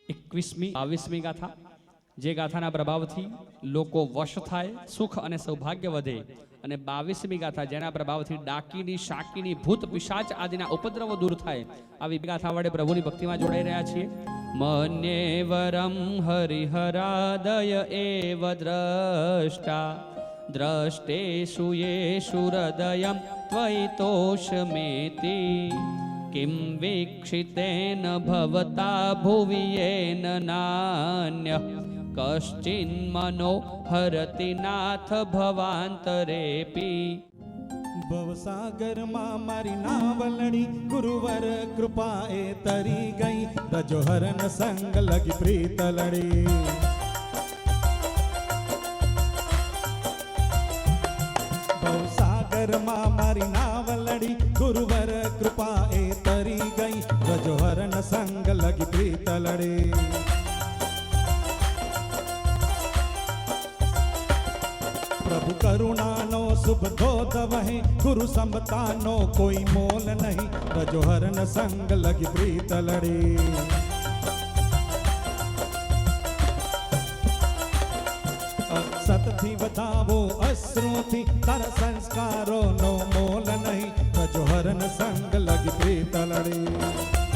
21મી 22મી ગાથા જે ગાથાના પ્રભાવથી લોકો વશ થાય, સુખ અને સૌભાગ્ય વધે, અને 22મી ગાથા જેના પ્રભાવથી ડાકીની, શાકીની, ભૂત, પિશાચ આદિના ઉપદ્રવો દૂર થાય, આવી ગાથા વડે પ્રભુની ભક્તિમાં જોડાઈ રહ્યા છીએ. મન્યેવરમ હરિહરાદય એવ દ્રષ્ટા દ્રષ્ટેષુ યેષુ હૃદયમ ત્વયિ તોષમેતિ કિમ વીક્ષિતેન ભવતા ભુવિ યેન નાન્યઃ કશ્ચિન મનો હરતિ નાથ ભવાંતરેપી. ભવસાગરમાં મારી નાવલણી ગુરુવર કૃપાએ તરી ગઈ, રજો હરન સંગ લગી પ્રીત લડી. ભવસાગરમાં મારી નાવલણી ગુરુવર કૃપાએ તરી ગઈ, રજો હરન સંગ લગી પ્રીત લડી. પ્રભુ કરુણાનો શુભ ધોધ વહે, ગુરુ સમતાનો કોઈ મોલ નહીં, રજો હરન સંગ લગી પ્રીત લડી. સતથી વધાવો અશ્રુથી, તારા સંસ્કારોનો મોલ નહીં, રજો હરન સંગ લગી પ્રીત લડી.